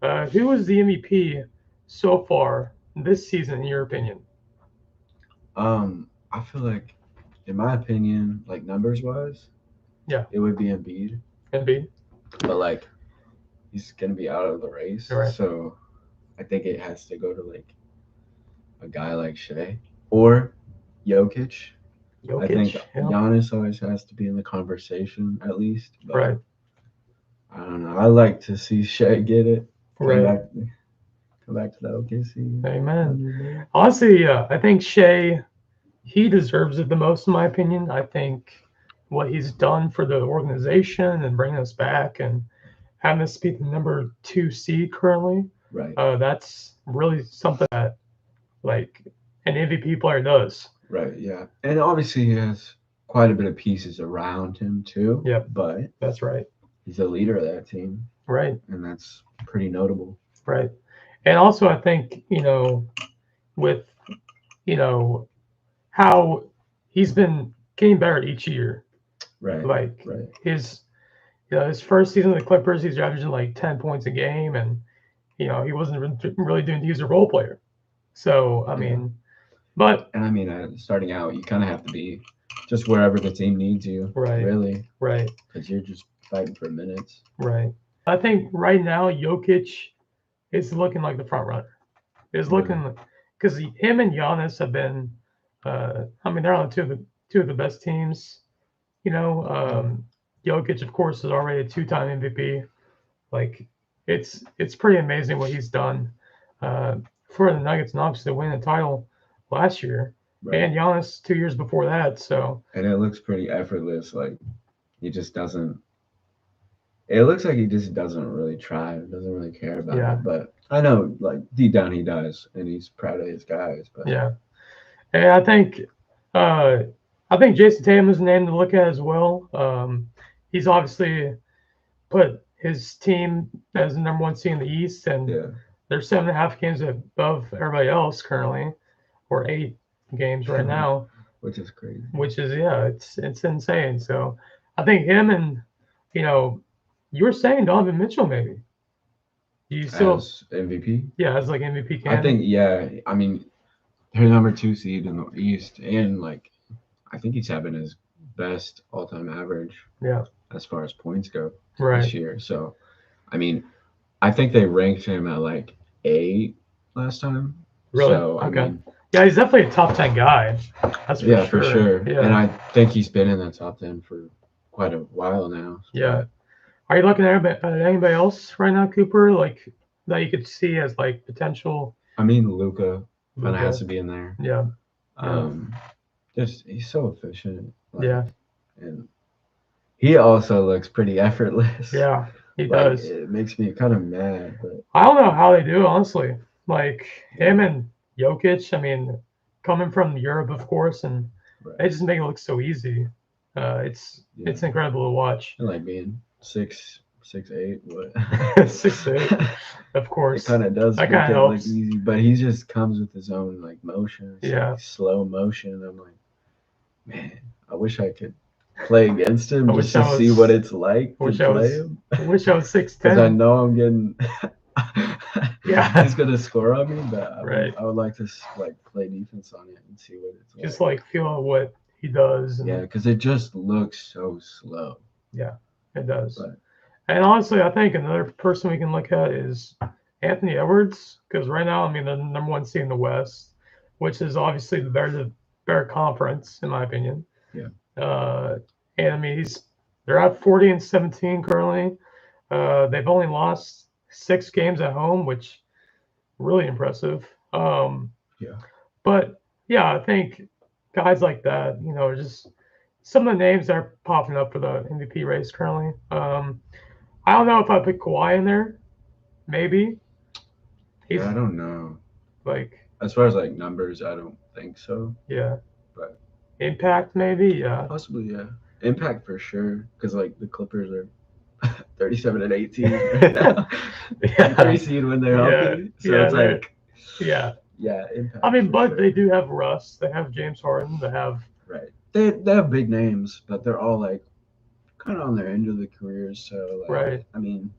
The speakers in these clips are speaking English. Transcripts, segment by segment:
Who was the MVP so far this season, in your opinion? I feel like, in my opinion, like numbers wise, Yeah, it would be Embiid, Embiid. but like he's gonna be out of the race, All right. so I think it has to go to like a guy like Shea or Jokic. I think Jokic. Yeah. Giannis always has to be in the conversation at least, but Right. I don't know. I like to see Shea get it. Come Right. back, come back to the OKC. Amen. Thunder. Honestly, I think Shea, he deserves it the most, in my opinion. I think what he's done for the organization and bringing us back and having us be the number two seed currently, Right, that's really something that like an MVP player does. right, yeah. And obviously he has quite a bit of pieces around him too, Yep, but that's right. he's the leader of that team, Right, and that's pretty notable. right. And also, I think with you know how he's been getting better each year. Right, Like right. his his first season with the Clippers, he's averaging like 10 points a game, and he wasn't really doing. He was a role player. So I Yeah. mean, but And I mean, starting out, you kind of have to be just wherever the team needs you, right, really, right, because you're just fighting for minutes. right. I think right now Jokic is looking like the front runner. Is Really. looking because him and Giannis have been. I mean, they're on two of the best teams. Yeah. Jokic, of course, is already a two-time MVP. Like, it's pretty amazing what he's done uh, for the Nuggets, and obviously to win the title last year, Right. and Giannis 2 years before that. So And it looks pretty effortless. Like he just doesn't. It looks like he just doesn't really try. Doesn't really care about yeah, it. But I know, like deep down, he does, and he's proud of his guys. But yeah, and uh, I think Jason Tatum is a name to look at as well. He's obviously put his team as the number one seed in the East, and yeah, they're 7.5 games above everybody else currently, or 8 games right now, which is crazy. which is it's insane. So I think him and you know you were saying Donovan Mitchell maybe. Do you still As MVP, as like MVP I think candidate? yeah. I mean, they're number two seed in the East, and like I think he's having his best all-time average Yeah, as far as points go right. this year. So I mean, I think they ranked him at like 8 last time. Really? So I Okay. mean, Yeah, he's definitely a top 10 guy. That's for yeah, for sure. sure. And Yeah, I think he's been in the top 10 for quite a while now. yeah. But Are you looking at anybody else right now, Cooper? Like that you could see as like potential I mean, Luca kind of has Luca? to be in there. Yeah, yeah, Um, just he's so efficient, like, yeah, and he also looks pretty effortless. yeah. He Like does. it makes me kind of mad, but I don't know how they do it, honestly. Like him yeah, and Jokic. I mean, coming from Europe, of course, and right, they just make it look so easy. yeah, It's incredible to watch. and like being 6'8", what? 6'8", of It course. kind of does That kind make of it look helps. easy, but he just comes with his own like motion. It's like Yeah. slow motion. I'm like, man, I wish I could play against I him just wish to I see what was. it's like I to wish I play was. him, I wish I was six because I ten. know I'm getting. Yeah. He's gonna score on me, but Right. I would like to like play defense on it and see what it's Just like. like feeling what he does, Yeah, and because it just looks so slow. yeah, it does. But And honestly, I think another person we can look at is Anthony Edwards, because right now, I mean, the number one seed in the West, which is obviously the better conference in my opinion. yeah, Uh, and I mean, they're at 40-17 currently. They've only lost 6 games at home, which really impressive. yeah, But yeah, I think guys like that, are just some of the names that are popping up for the MVP race currently. I don't know if I put Kawhi in there. Maybe yeah. he's I don't know. like, As far as like numbers, I don't think so. yeah, But impact maybe, yeah, possibly, yeah. Impact for sure, because like the Clippers are 37 and 18 right now, the three yeah, seed when they're yeah, healthy. So yeah. it's They're like, yeah. yeah, I impact mean, for but they sure. do have Russ. They have James Harden. They have Right. They have big names, but they're all like kind of on their end of the careers. So like, right, I mean,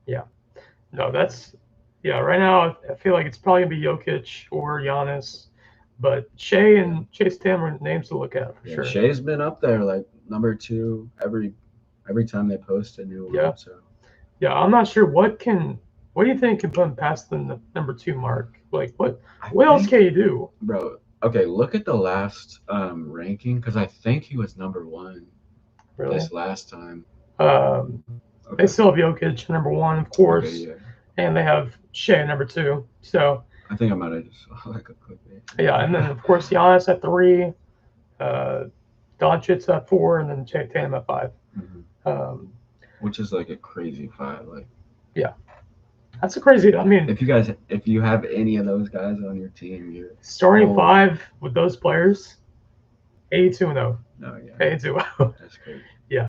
yeah. No, that's right now I feel like it's probably gonna be Jokic or Giannis, but Shea and Chase Tatum are names to look at for Yeah, sure. Shea's been up there like number two every time they post a new Yeah, one. So yeah. I'm not sure what do you think can put him past the number two mark? Like I what else think, can you do? bro. Okay, look at the last ranking because I think he was number one Really? this last time. They Okay, still have Jokic number one, of okay, course, yeah. and they have Shea number two. So I think I might have just saw like a yeah, and then of course Giannis at three, uh, Doncic at four, and then Tatum at five. hmm Um, which is like a crazy five. Like yeah, that's a crazy. I mean, if you have any of those guys on your team, you're starting oh five with those players, 82 and 0. no, yeah, 82 0. that's crazy.